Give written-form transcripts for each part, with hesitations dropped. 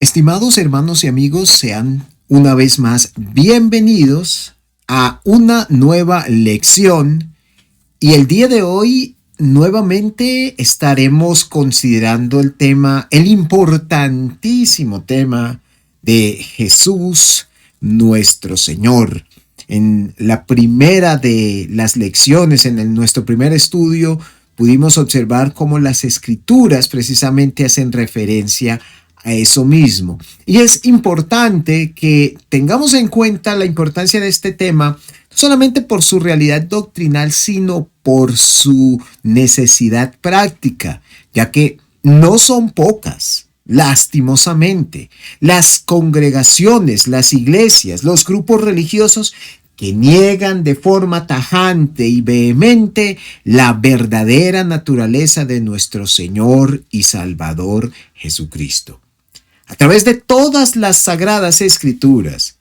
Estimados hermanos y amigos, sean una vez más bienvenidos a una nueva lección y el día de hoy nuevamente estaremos considerando el importantísimo tema de Jesús nuestro Señor. En la primera de las lecciones, nuestro primer estudio, pudimos observar cómo las escrituras precisamente hacen referencia a eso mismo. Y es importante que tengamos en cuenta la importancia de este tema, no solamente por su realidad doctrinal, sino por su necesidad práctica, ya que no son pocas, lastimosamente, las congregaciones, las iglesias, los grupos religiosos que niegan de forma tajante y vehemente la verdadera naturaleza de nuestro Señor y Salvador Jesucristo. A través de todas las sagradas escrituras,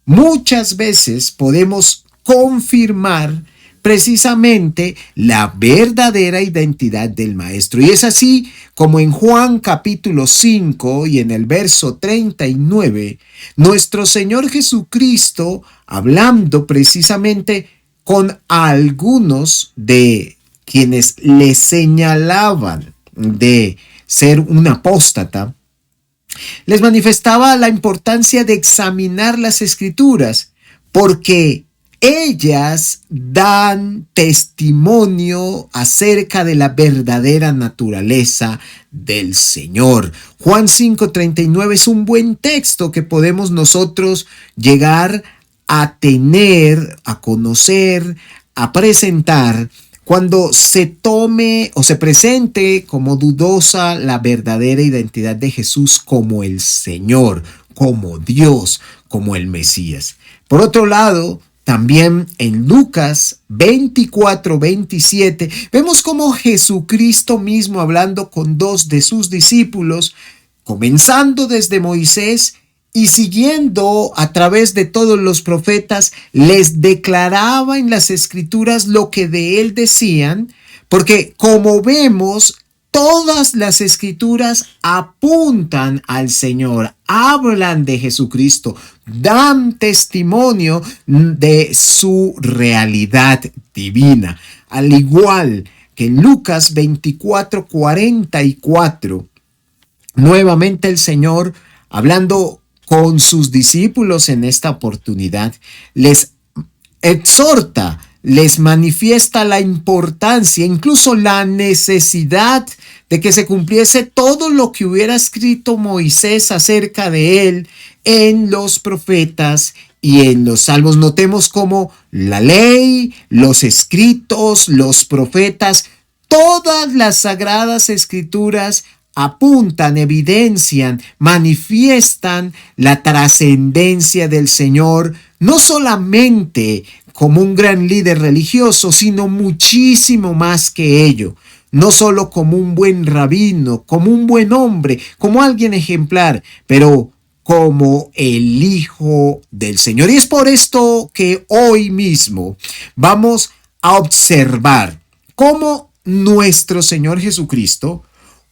muchas veces podemos confirmar precisamente la verdadera identidad del Maestro. Y es así como en Juan capítulo 5 y en el verso 39, nuestro Señor Jesucristo, hablando precisamente con algunos de quienes le señalaban de ser un apóstata, les manifestaba la importancia de examinar las escrituras, porque ellas dan testimonio acerca de la verdadera naturaleza del Señor. Juan 5:39 es un buen texto que podemos nosotros llegar a tener, a conocer, a presentar cuando se tome o se presente como dudosa la verdadera identidad de Jesús como el Señor, como Dios, como el Mesías. Por otro lado, también en Lucas 24:27 vemos cómo Jesucristo mismo, hablando con dos de sus discípulos, comenzando desde Moisés y siguiendo a través de todos los profetas, les declaraba en las escrituras lo que de él decían, porque como vemos, todas las escrituras apuntan al Señor, hablan de Jesucristo, dan testimonio de su realidad divina. Al igual que en Lucas 24:44, nuevamente el Señor, hablando con sus discípulos en esta oportunidad, les exhorta, les manifiesta la importancia, incluso la necesidad de que se cumpliese todo lo que hubiera escrito Moisés acerca de él en los profetas y en los salmos. Notemos cómo la ley, los escritos, los profetas, todas las sagradas escrituras apuntan, evidencian, manifiestan la trascendencia del Señor, no solamente como un gran líder religioso, sino muchísimo más que ello. No solo como un buen rabino, como un buen hombre, como alguien ejemplar, pero como el Hijo del Señor. Y es por esto que hoy mismo vamos a observar cómo nuestro Señor Jesucristo,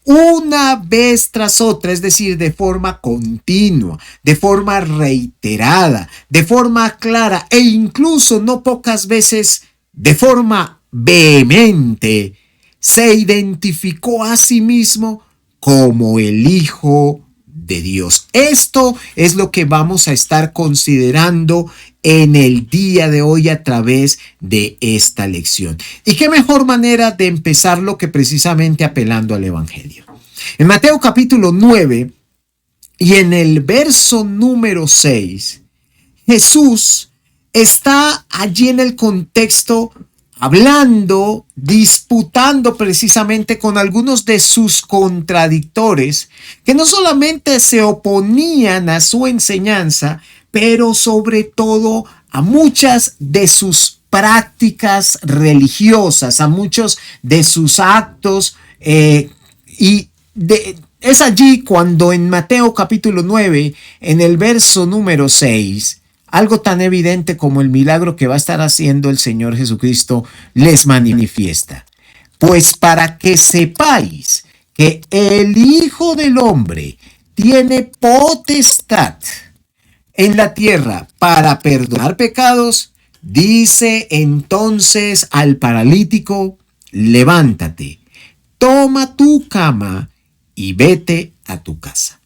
una vez tras otra, es decir, de forma continua, de forma reiterada, de forma clara e incluso no pocas veces de forma vehemente, se identificó a sí mismo como el Hijo de Dios. Esto es lo que vamos a estar considerando en el día de hoy a través de esta lección. ¿Y qué mejor manera de empezarlo que precisamente apelando al Evangelio? En Mateo capítulo 9 y en el verso número 6, Jesús está allí en el contexto hablando, disputando precisamente con algunos de sus contradictores, que no solamente se oponían a su enseñanza, pero sobre todo a muchas de sus prácticas religiosas, a muchos de sus actos, es allí cuando en Mateo capítulo 9, en el verso número 6, algo tan evidente como el milagro que va a estar haciendo el Señor Jesucristo les manifiesta. Pues para que sepáis que el Hijo del Hombre tiene potestad en la tierra para perdonar pecados, dice entonces al paralítico: levántate, toma tu cama y vete a tu casa.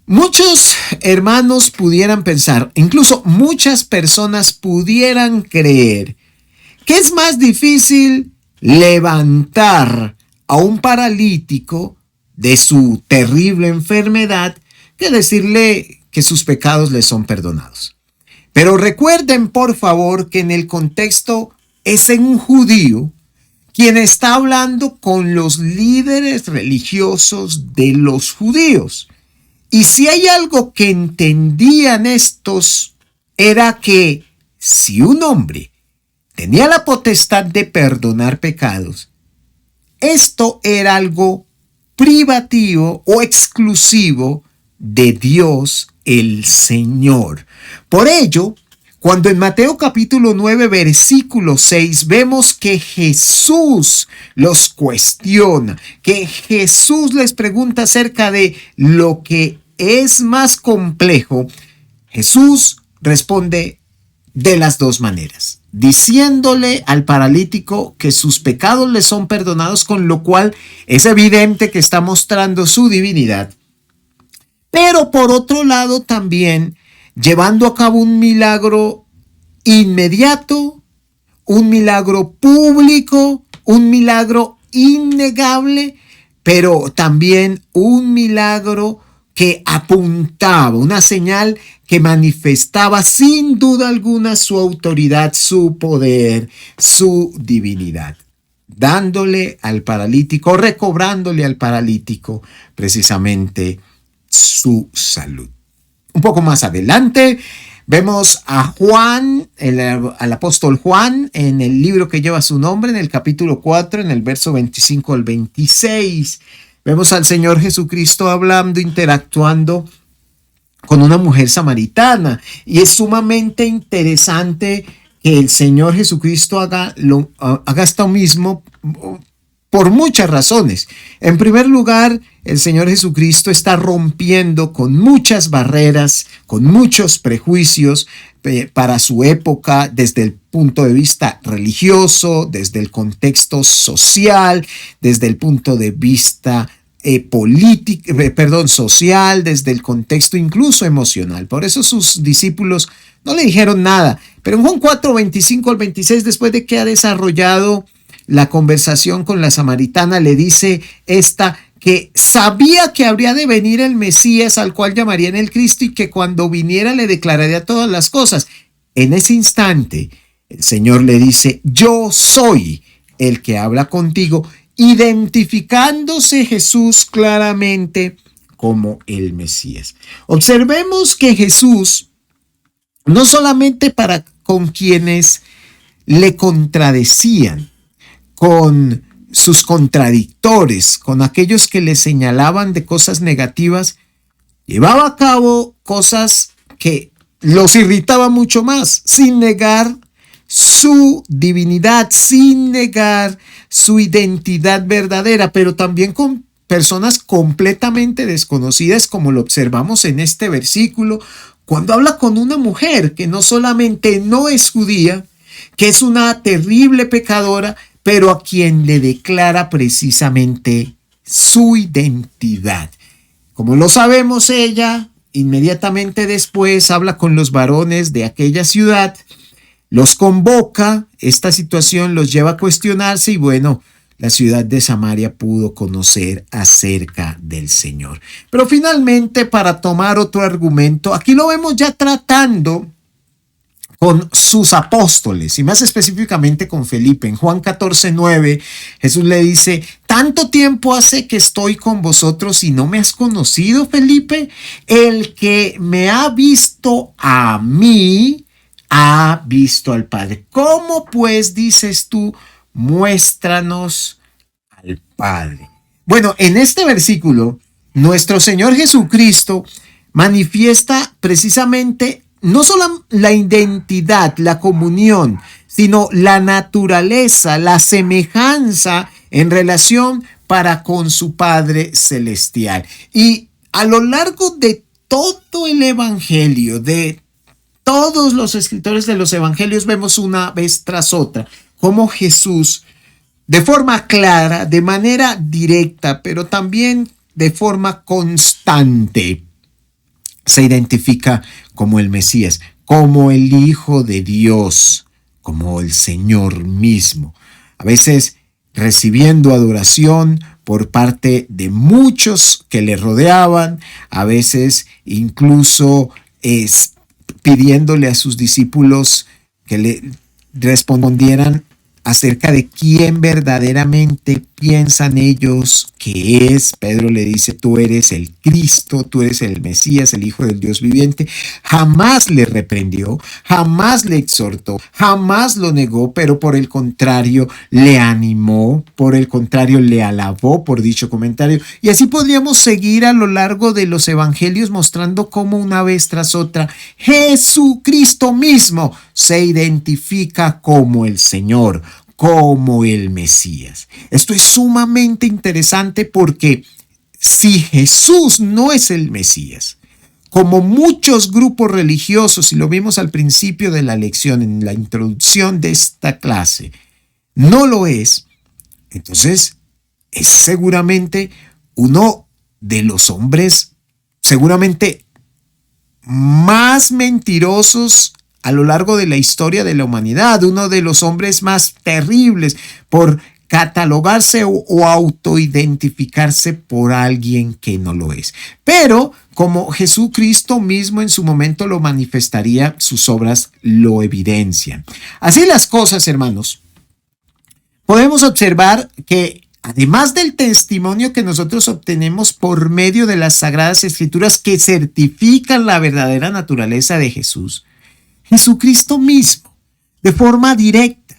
Muchos hermanos pudieran pensar, incluso muchas personas pudieran creer, que es más difícil levantar a un paralítico de su terrible enfermedad que decirle que sus pecados le son perdonados. Pero recuerden, por favor, que en el contexto es en un judío quien está hablando con los líderes religiosos de los judíos. Y si hay algo que entendían estos, era que si un hombre tenía la potestad de perdonar pecados, esto era algo privativo o exclusivo de Dios el Señor. Por ello, cuando en Mateo capítulo 9, versículo 6, vemos que Jesús los cuestiona, que Jesús les pregunta acerca de lo que es más complejo, Jesús responde de las dos maneras, diciéndole al paralítico que sus pecados le son perdonados, con lo cual es evidente que está mostrando su divinidad. Pero por otro lado también llevando a cabo un milagro inmediato, un milagro público, un milagro innegable, pero también un milagro que apuntaba, una señal que manifestaba sin duda alguna su autoridad, su poder, su divinidad, dándole al paralítico, recobrándole al paralítico precisamente su salud. Un poco más adelante vemos a Juan, al apóstol Juan, en el libro que lleva su nombre, en el capítulo 4, en el verso 25 al 26. Vemos al Señor Jesucristo hablando, interactuando con una mujer samaritana. Y es sumamente interesante que el Señor Jesucristo haga esto mismo por muchas razones. En primer lugar, el Señor Jesucristo está rompiendo con muchas barreras, con muchos prejuicios para su época, desde el punto de vista religioso, desde el contexto social, desde el punto de vista social, desde el contexto incluso emocional. Por eso sus discípulos no le dijeron nada. Pero en Juan 4, 25 al 26, después de que ha desarrollado la conversación con la samaritana, le dice esta que sabía que habría de venir el Mesías, al cual llamarían el Cristo, y que cuando viniera le declararía todas las cosas. En ese instante, el Señor le dice: yo soy el que habla contigo, identificándose Jesús claramente como el Mesías. Observemos que Jesús, no solamente para con quienes le contradecían, con sus contradictores, con aquellos que le señalaban de cosas negativas, llevaba a cabo cosas que los irritaban mucho más, sin negar su divinidad, sin negar su identidad verdadera, pero también con personas completamente desconocidas, como lo observamos en este versículo, cuando habla con una mujer que no solamente no es judía, que es una terrible pecadora, pero a quien le declara precisamente su identidad. Como lo sabemos, ella inmediatamente después habla con los varones de aquella ciudad, los convoca, esta situación los lleva a cuestionarse y bueno, la ciudad de Samaria pudo conocer acerca del Señor. Pero finalmente, para tomar otro argumento, aquí lo vemos ya tratando con sus apóstoles y más específicamente con Felipe. En Juan 14, 9, Jesús le dice: ¿tanto tiempo hace que estoy con vosotros y no me has conocido, Felipe? El que me ha visto a mí, ha visto al Padre. ¿Cómo pues dices tú, muéstranos al Padre? Bueno, en este versículo, nuestro Señor Jesucristo manifiesta precisamente no solo la identidad, la comunión, sino la naturaleza, la semejanza en relación para con su Padre Celestial. Y a lo largo de todo el Evangelio, de todos los escritores de los Evangelios, vemos una vez tras otra cómo Jesús, de forma clara, de manera directa, pero también de forma constante, se identifica como el Mesías, como el Hijo de Dios, como el Señor mismo. A veces recibiendo adoración por parte de muchos que le rodeaban, a veces incluso pidiéndole a sus discípulos que le respondieran acerca de quién verdaderamente piensan ellos que es. Pedro le dice: tú eres el Cristo, tú eres el Mesías, el Hijo del Dios viviente. Jamás le reprendió, jamás le exhortó, jamás lo negó, pero por el contrario le animó, por el contrario le alabó por dicho comentario. Y así podríamos seguir a lo largo de los evangelios mostrando cómo una vez tras otra Jesucristo mismo se identifica como el Señor, como el Mesías. Esto es sumamente interesante porque si Jesús no es el Mesías, como muchos grupos religiosos, y lo vimos al principio de la lección, en la introducción de esta clase, no lo es, entonces es seguramente uno de los hombres seguramente más mentirosos a lo largo de la historia de la humanidad, uno de los hombres más terribles por catalogarse o autoidentificarse por alguien que no lo es. Pero como Jesucristo mismo en su momento lo manifestaría, sus obras lo evidencian. Así las cosas, hermanos, podemos observar que además del testimonio que nosotros obtenemos por medio de las Sagradas Escrituras que certifican la verdadera naturaleza de Jesús, Jesucristo mismo, de forma directa,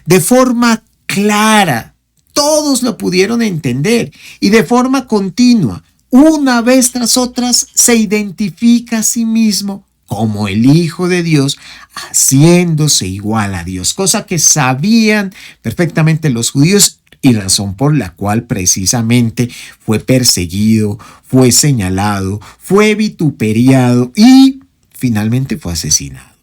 de forma clara, todos lo pudieron entender y de forma continua, una vez tras otras, se identifica a sí mismo como el Hijo de Dios, haciéndose igual a Dios, cosa que sabían perfectamente los judíos y razón por la cual precisamente fue perseguido, fue señalado, fue vituperiado y finalmente fue asesinado.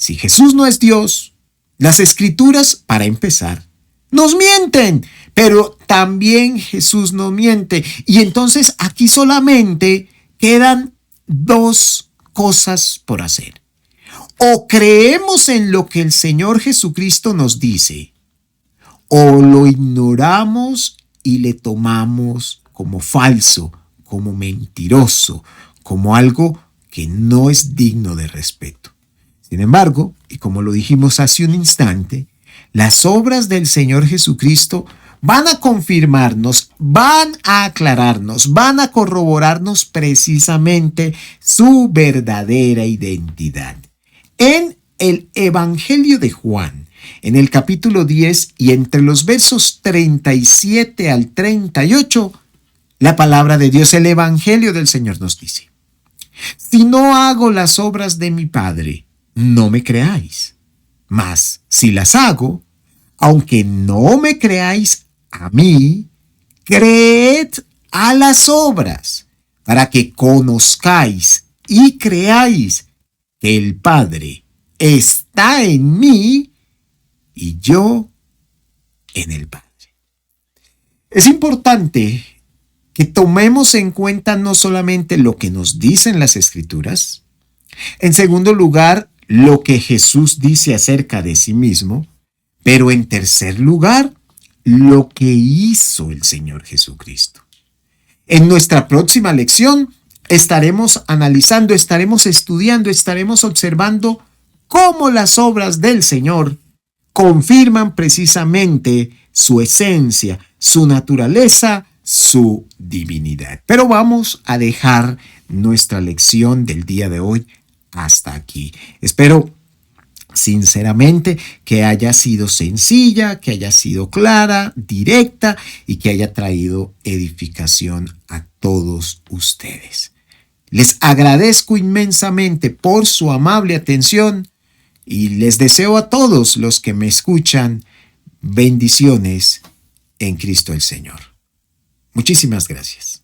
Si Jesús no es Dios, las Escrituras, para empezar, nos mienten, pero también Jesús no miente. Y entonces aquí solamente quedan dos cosas por hacer. O creemos en lo que el Señor Jesucristo nos dice, o lo ignoramos y le tomamos como falso, como mentiroso, como algo que no es digno de respeto. Sin embargo, y como lo dijimos hace un instante, las obras del Señor Jesucristo van a confirmarnos, van a aclararnos, van a corroborarnos precisamente su verdadera identidad. En el Evangelio de Juan, en el capítulo 10 y entre los versos 37 al 38, la palabra de Dios, el Evangelio del Señor nos dice: si no hago las obras de mi Padre, no me creáis. Mas si las hago, aunque no me creáis a mí, creed a las obras, para que conozcáis y creáis que el Padre está en mí y yo en el Padre. Es importante que tomemos en cuenta no solamente lo que nos dicen las Escrituras, en segundo lugar, lo que Jesús dice acerca de sí mismo, pero en tercer lugar, lo que hizo el Señor Jesucristo. En nuestra próxima lección estaremos analizando, estaremos estudiando, estaremos observando cómo las obras del Señor confirman precisamente su esencia, su naturaleza, su divinidad. Pero vamos a dejar nuestra lección del día de hoy hasta aquí. Espero sinceramente que haya sido sencilla, que haya sido clara, directa y que haya traído edificación a todos ustedes. Les agradezco inmensamente por su amable atención y les deseo a todos los que me escuchan bendiciones en Cristo el Señor. Muchísimas gracias.